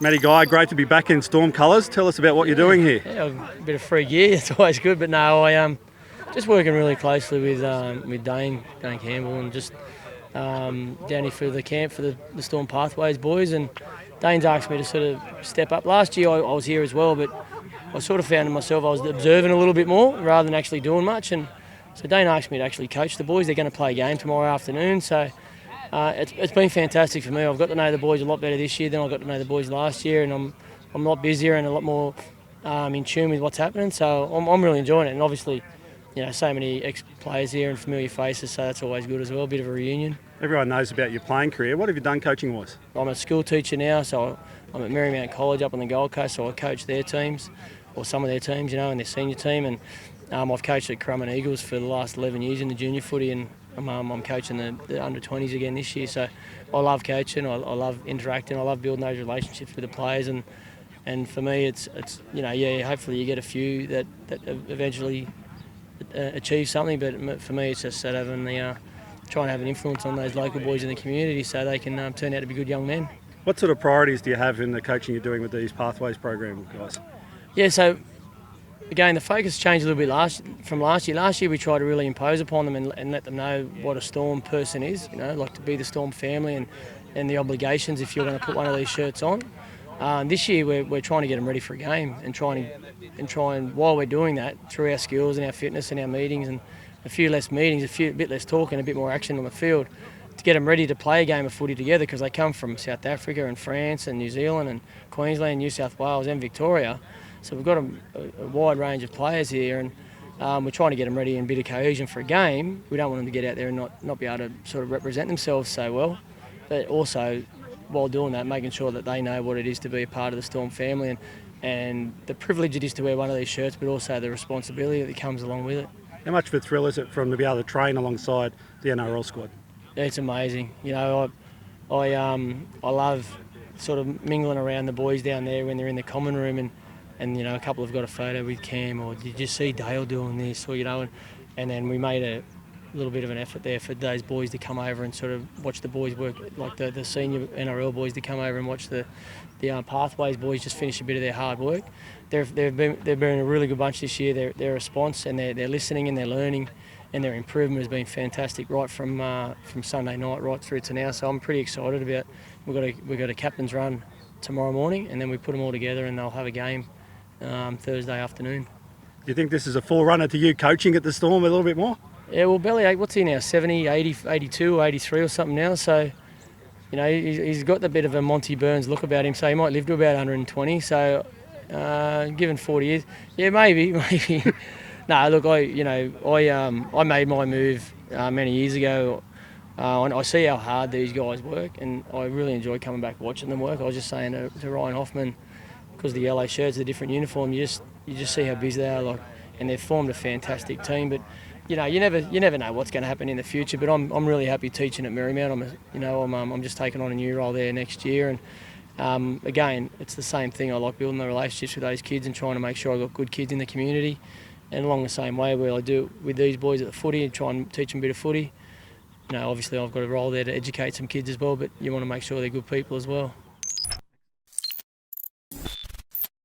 Matty Geyer, great to be back in Storm colours. Tell us about what you're doing here. Yeah, a bit of free gear, it's always good. But no, I just working really closely with Dane Campbell, and just down here for the camp for the Storm Pathways boys. And Dane's asked me to sort of step up. Last year I was here as well, but I sort of found myself I was observing a little bit more rather than actually doing much. And so Dane asked me to actually coach the boys. They're going to play a game tomorrow afternoon, so it's been fantastic for me. I've got to know the boys a lot better this year than I got to know the boys last year, and I'm a lot busier and a lot more in tune with what's happening. So I'm really enjoying it, and obviously, so many ex-players here and familiar faces, so that's always good as well. A bit of a reunion. Everyone knows about your playing career. What have you done coaching-wise? I'm a school teacher now, so I'm at Marymount College up on the Gold Coast, so I coach their teams, or some of their teams, and their senior team. And I've coached at Crumman Eagles for the last 11 years in the junior footy, and I'm coaching the under-20s again this year. So I love coaching, I love interacting, I love building those relationships with the players, and for me it's hopefully you get a few that eventually achieve something, but for me it's just that having trying to have an influence on those local boys in the community so they can turn out to be good young men. What sort of priorities do you have in the coaching you're doing with these Pathways program guys? Yeah, so again, the focus changed a little bit from last year. Last year we tried to really impose upon them and let them know what a Storm person is, like to be the Storm family and the obligations if you're going to put one of these shirts on. This year we're trying to get them ready for a game and try and while we're doing that, through our skills and our fitness and our meetings and a few less meetings, a bit less talk and a bit more action on the field, to get them ready to play a game of footy together, because they come from South Africa and France and New Zealand and Queensland, New South Wales and Victoria. So we've got a wide range of players here, and we're trying to get them ready in a bit of cohesion for a game. We don't want them to get out there and not be able to sort of represent themselves so well, but also while doing that, making sure that they know what it is to be a part of the Storm family and the privilege it is to wear one of these shirts, but also the responsibility that comes along with it. How much of a thrill is it to be able to train alongside the NRL squad? It's amazing. I love sort of mingling around the boys down there when they're in the common room, and a couple have got a photo with Cam, or did you see Dale doing this, or and then we made a little bit of an effort there for those boys to come over and sort of watch the boys work, like the senior NRL boys to come over and watch the Pathways boys just finish a bit of their hard work. They've been a really good bunch this year. Their response and they're listening and they're learning, and their improvement has been fantastic right from Sunday night right through to now. So I'm pretty excited about. We've got a captain's run tomorrow morning, and then we put them all together and they'll have a game Thursday afternoon. Do you think this is a forerunner to you coaching at the Storm a little bit more? Yeah, well, Bellyache, what's he now, 70, 80, 82 or 83 or something now, so he's got a bit of a Monty Burns look about him, so he might live to about 120, so given 40 years, yeah, maybe. No, look, I made my move many years ago. I see how hard these guys work, and I really enjoy coming back watching them work. I was just saying to Ryan Hoffman, because the LA shirts, the different uniform, you just see how busy they are, and they've formed a fantastic team. But you never know what's going to happen in the future. But I'm really happy teaching at Marymount. I'm just taking on a new role there next year, and again, it's the same thing. I like building the relationships with those kids and trying to make sure I've got good kids in the community. And along the same way where I do with these boys at the footy and try and teach them a bit of footy. Obviously I've got a role there to educate some kids as well, but you want to make sure they're good people as well.